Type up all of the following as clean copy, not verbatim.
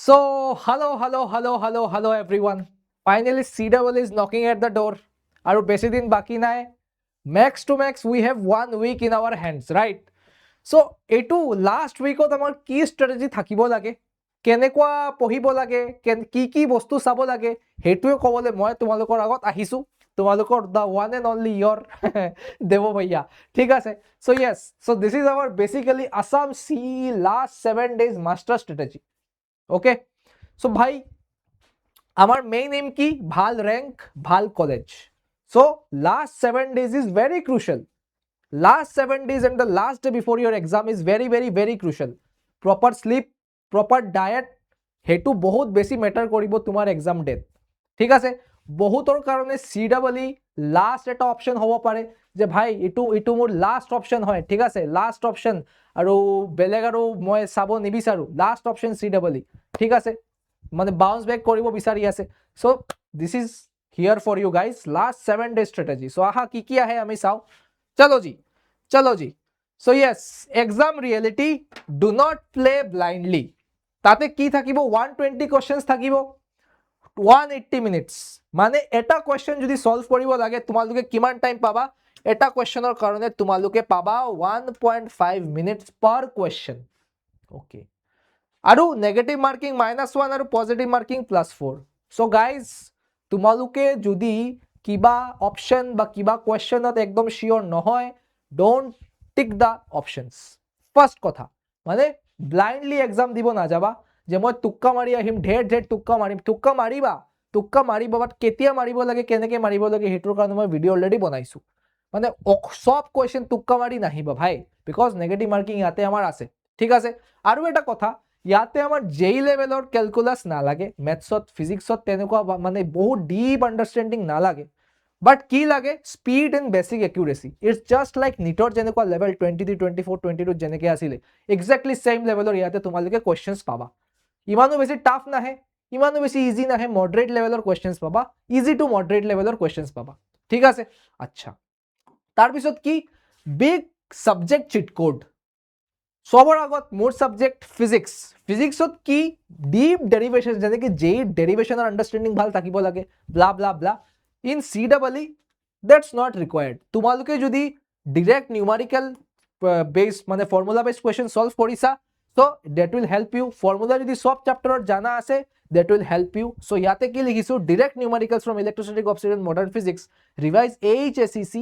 So, hello everyone. Finally, CWL is knocking at the door. Aru besi din baki nai. Max to max, we have 1 week in our hands, right? So, etu last week ot amar ki strategy thakibo lage, kenekwa pohibo lage, ki bostu sabo lage, hetuye kobole moi tumalokor agot ahisu. Tumalokor the one and only your Devo bhaiya. ঠিক আছে? So yes, so this is our basically Assam CE last 7 days master strategy. Okay, so ভাই আমার main M কি ভাল rank ভাল college so last 7 days is very crucial. Last 7 days and the last day before your exam is very crucial. Proper sleep, proper diet, হেতু বহুত বেছি matter কৰিব তোমাৰ এক্সাম ডেট। ঠিক আছে, বহুতৰ কাৰণে CEE লাষ্ট এটা অপশন হ'ব পাৰে যে ভাই ইটো মোৰ লাষ্ট অপশন হয়। ঠিক আছে, লাষ্ট অপশন আৰু বেলেগ আৰু মই চাব নিবিচাৰো, লাষ্ট অপশন CEE। ঠিক আছে, মানে বাউন্স বেক কৰিব বিচাৰি আছে। So this is here for you guys last 7 day strategy. So আহা কি আহে আমি চাও। চলো জি। So yes, exam reality, do not play blindly. তাতে কি থাকিব, 120 কোয়েশ্চেন্স থাকিব, 180 মিনিটস। মানে এটা কোয়েশ্চন যদি সলভ কৰিব লাগে তোমালোকে কিমান টাইম পাবা, এটা কোয়েশ্চনৰ কাৰণে তোমালোকে পাবা 1.5 মিনিটস পাৰ কোয়েশ্চন। ওকে, আৰু নেগেটিভ মাৰ্কিং -1 আৰু পজিটিভ মার্কিং +4। সো গাইজ তোমালোকে যদি কিবা অপশন বা কিবা কোয়েশ্চনত একদম শিওর নহয়, don't tick the options. First কথা মানে ব্লাইন্ডলি এক্সাম দিব নাযাবা যে মই তুক্কা মাৰি আহিম, ঢেৰ তুক্কা মাৰিম। তুক্কা মাৰিব বাট কেতিয়া মাৰিব লাগে, কেনেকে মাৰিব লাগে সেইটোৰ কাৰণে মই ভিডিঅ' অলৰেডি বনাইছো। মানে সব কোয়েশ্চন তুক্কা মাৰি নাহিবা ভাই, বিকজ নেগেটিভ মাৰ্কিং ইয়াতে আমাৰ আছে। ঠিক আছে, আৰু এটা কথা, ইয়াতে আমাৰ যেই লেভেলৰ ক্যালকুলাস নালাগে, মেথছত ফিজিক্সত তেনেকুৱা মানে বহুত ডিপ আন্ডারস্ট্যান্ডিং নালাগে। বাট কি লাগে, speed and basic accuracy. It's just like নিটৰ যেনেকুৱা লেভেল 23, 24, 22 যেনেকে আছিলে, এক্স্যাক্টলি সেম লেভেলৰ ইয়াতে তোমালোকে কোয়েশ্চন্স পাবা। ইমানো বেছি টাফ নাহে, ইমানো বেছি ইজি নাহে, মডারেট লেভেলৰ কোয়েশ্চন্স পাবা, ইজি টু মডাৰেট লেভেলৰ কোয়েশ্চন্স পাবা। ঠিক আছে, আচ্ছা তাৰপিছত কি, বিগ সাবজেক্ট চিট কোড। সবার আগত মোর সাবজেক্ট ফিজিক্স। ফিজিক্সত কি ডিপ ডেরিভেশন, যেনেকে যেই ডেরিভেশনের আন্ডারস্ট্যান্ডিং ভাল থাকিব লাগে, blah blah blah. In CEE that's not required. তোমালোকে যদি ডিরেক্ট নিউমারিক্যাল বেস মানে ফর্মুলা বেস কোয়েশ্চন সলভ কৰিছা, so that will help you. Formula যদি সব চ্যাপ্টারত জানা আছে, that will help you. So ইয়াতে কি লিখিছো, direct numericals from electrostatic object and modern physics, revise HSEC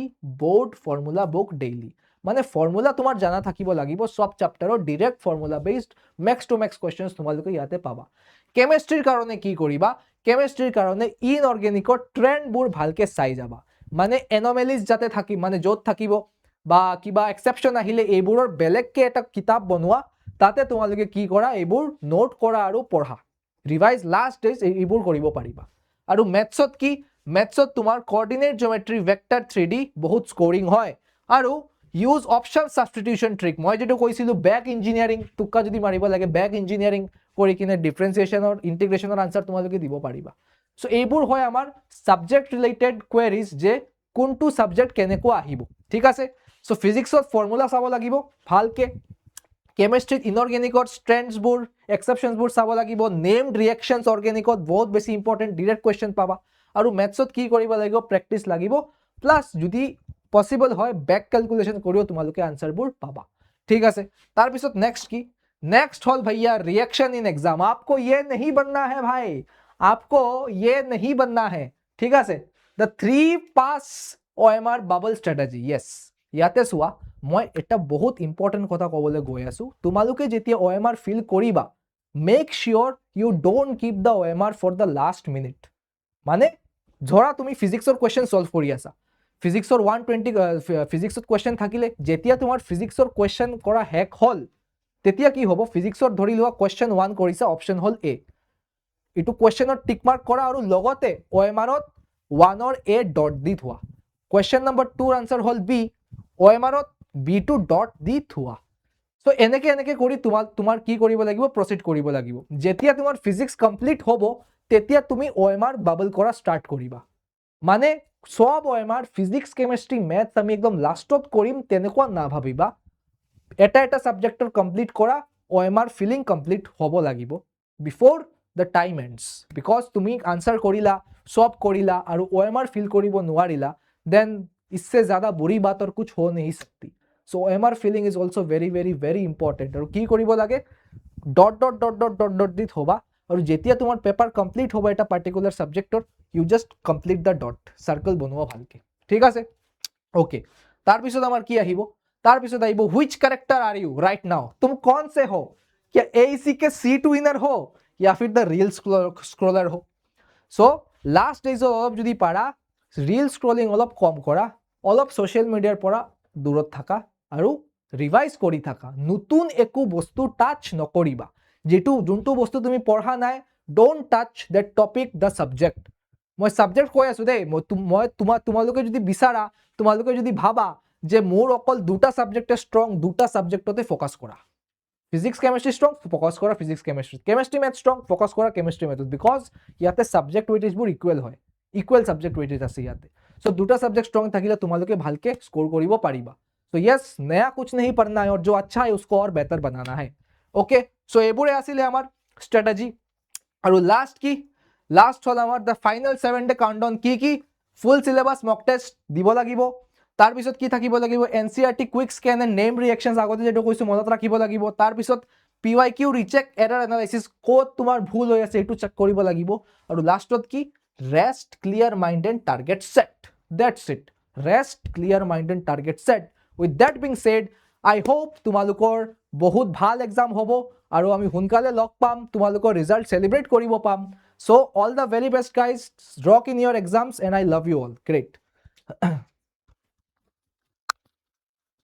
board formula book daily. মানে ফর্মুলা তোমার জানা থাকিব লাগিব, সব চ্যাপ্টারত direct formula based max to max কোয়েশ্চন্স তোমালোকে ইয়াতে পাবা। কেমিস্ট্রির কারণে কি করিবা, কেমিস্ট্রির কারণে ইনঅৰ্গেনিকৰ ট্ৰেন্ডবোৰ ভালকে চাই যাবা। মানে এনমেলিজ যাতে থাকি, মানে য'ত থাকিব বা কিবা এক্সেপশন আহিলে এইবোৰৰ বেলেগকে এটা কিতাপ বনোৱা, তাতে তোমালোকে কি কৰা, এইবোৰ নোট কৰা আৰু পঢ়া। ৰিভাইজ লাস্ট ডেজ এইবোৰ কৰিব পাৰিবা। আৰু মেথছত কি, মেথছত তোমাৰ কোঅৰ্ডিনেট জিওমেট্ৰি, ভেক্টৰ 3D বহুত স্কোৰিং হয়। আৰু ইউজ অপশন সাবস্টিটিউশন ট্ৰিক, মই যেটো কৈছিলো ব্যাক ইঞ্জিনিয়াৰিং, তুক্কা যদি মাৰিব লাগে ব্যাক ইঞ্জিনিয়াৰিং কৰি কিনে ডিফাৰেন্সিয়েশনৰ ইন্টিগ্ৰেশনৰ আনসাৰ তোমালোকে দিব পাৰিবা। সো এইবোৰ হয় আমাৰ সাবজেক্ট ৰিলেটেড কোয়েৰিজ, যে কোনটো সাবজেক্ট কেনেকুৱা আহিব। ঠিক আছে, সো ফিজিক্সত ফৰ্মুলা চাব লাগিব ভালকে, কেমিস্ট্ৰিত ইনঅৰ্গেনিকত স্ট্ৰেন্ডসবোৰ, এক্সেপশনসবোৰ চাব লাগিব, নেমড ৰিঅ্যাকশনস অৰ্গেনিকত বহুত বেছি ইম্পৰ্টেন্ট, ডিৰেক্ট কোয়েশ্চন পাবা। আৰু মেথছত কি কৰিব লাগিব, প্ৰ্যাকটিস লাগিব, প্লাস যদি পসিবল হয় ব্যাক ক্যালকুলেশন কৰিও তোমালোকে আনসাৰবোৰ পাবা। ঠিক আছে, তাৰপিছত নেক্সট কি, नेक्स्ट हॉल भैया रिएक्शन इन एग्जाम। आपको ये नहीं बनना है भाई, आपको ये नहीं बनना है। ठीक है, the 3 pass OMR bubble strategy. Yes, ইয়াতে চোৱা মই এটা বহুত ইম্পৰ্টেণ্ট কথা ক'বলৈ গৈ আছো। তোমালোকে যেতিয়া OMR ফিল কৰিবা, make sure you don't keep the OMR for the last minute. মানে ধৰা তুমি ফিজিক্সৰ কুৱেশ্যন সলভ কৰি আছা, ফিজিক্সৰ 120 ফিজিক্সত কুৱেশ্যন থাকিলে, যেতিয়া তোমাৰ ফিজিক্সৰ কুৱেশ্যন কৰা হেক হ'ল, তেতিয়া কি হ'ব, ফিজিক্সৰ ধৰি লোৱা কুৱেশ্যন 1 কৰিছা, অপশ্যন হ'ল A, এইটো কুৱেশ্যনত টিক মাৰ্ক কৰা আৰু লগতে OMRত 1ৰ A ডট দি থোৱা। কুৱেশ্যন নম্বৰ 2ৰ আনসাৰ হ'ল B, OMRত B2 ডট দি থোৱা। সো এনেকে কৰি তোমাৰ কি কৰিব লাগিব, প্ৰসিড কৰিব লাগিব। যেতিয়া তোমাৰ ফিজিক্স কমপ্লিট হ'ব, তেতিয়া তুমি OMR বাবল কৰা স্টাৰ্ট কৰিবা। মানে সব OMR ফিজিক্স, কেমিস্ট্ৰি, ম্যাথস আমি একদম লাষ্টত কৰিম তেনেকুৱা নাভাবিবা। এটা সাবজেক্টৰ কমপ্লিট কৰা, OMR ফিলিং কমপ্লিট হ'ব লাগিব। বিফোৰ দ্য টাইম এণ্ডছ, বিকজ তুমি আনচাৰ কৰিলা, সব কৰিলা আৰু OMR ফিল কৰিব নোৱাৰিলা, দেন इससे ज़्यादा बुरी बात और कुछ हो नहीं सकती. So OMR filling is also very very very important. আৰু কি কৰিব লাগে, dot dot dot dot dot dot দি থবা, আৰু যেতিয়া তোমাৰ পেপাৰ কমপ্লিট হ'ব এটা পাৰ্টিকুলাৰ ছাবজেক্টৰ, you just complete the dot, circle বনোৱা ভালকে, ঠিক আছে? ओके, তাৰপিছত আমাৰ কি আহিব, তাৰপিছত আহিব which character are you right now, तुम कौन से हो, क्या AEC के सीट विनर हो या फिर द रील स्क्रॉलर हो? सो लास्ट डेज অলপ যদি পাৰা रील स्क्रॉलिंग অলপ কম কৰা, অলপ সোশ্যাল মিডিয়াৰ পৰা দূৰত থাকা আৰু ৰিভাইজ কৰি থাকা, নতুন একো বস্তু টাচ নকৰিবা, যোনটো বস্তু তুমি পঢ়া নাই, don't touch that topic the subject. মই সাবজেক্ট কৈ আছো দেই, মই তোমালোকে যদি বিচাৰা, তোমালোকে যদি ভাবা যে মোৰ অকল দুটা সাবজেক্টে ষ্ট্ৰং, দুটা সাবজেক্টতে ফোকাস কৰা, ফিজিক্স কেমিষ্ট্ৰি ষ্ট্ৰং, ফোকাস কৰা physics chemistry, chemistry maths strong, focus কৰা কেমিষ্ট্ৰি মেথড, বিকজ ইয়াতে সাবজেক্ট ওয়েটেজবোৰ ইকুৱেল হয়, ইকুৱেল সাবজেক্ট ওয়েটেজ আছে ইয়াতে। সো দুটা সাবজেক্ট ষ্ট্ৰং থাকিলে তোমালোকে ভালকে স্কোৰ কৰিব পাৰিবা। तो यस, नया कुछ नहीं पढ़ना है और जो अच्छा है उसको और बेहतर बनाना है। ओके, सो एबुरे आसिले आमार स्ट्रेटेजी। और लास्ट की लास्ट हल आमार द फाइनल 7 डे काउंटडाउन की फुल सिलेबास मक टेस्ट দিব লাগিব, তার পিছত কি থাকিব লাগিব, NCERT quick scan and name reactions আগতে যেটো কৈছো মনত ৰাখিব লাগিব, তাৰ পিছত PYQ ৰিচেক এৰৰ এনালাইসিস, কোড তোমাৰ ভুল হৈ আছে এটো চেক কৰিব লাগিব, আৰু লাস্টত কি rest clear mind and target set, that's it, rest clear mind and target set. With that being said, I hope তোমালোকৰ বহুত ভাল এক্সাম হ'ব আৰু আমি সোনকালে লগ পাম, তোমালোকৰ ৰিজাল্ট সেলিব্ৰেট কৰিব পাম। So all the very best guys, rock in your exams and I love you all. Great.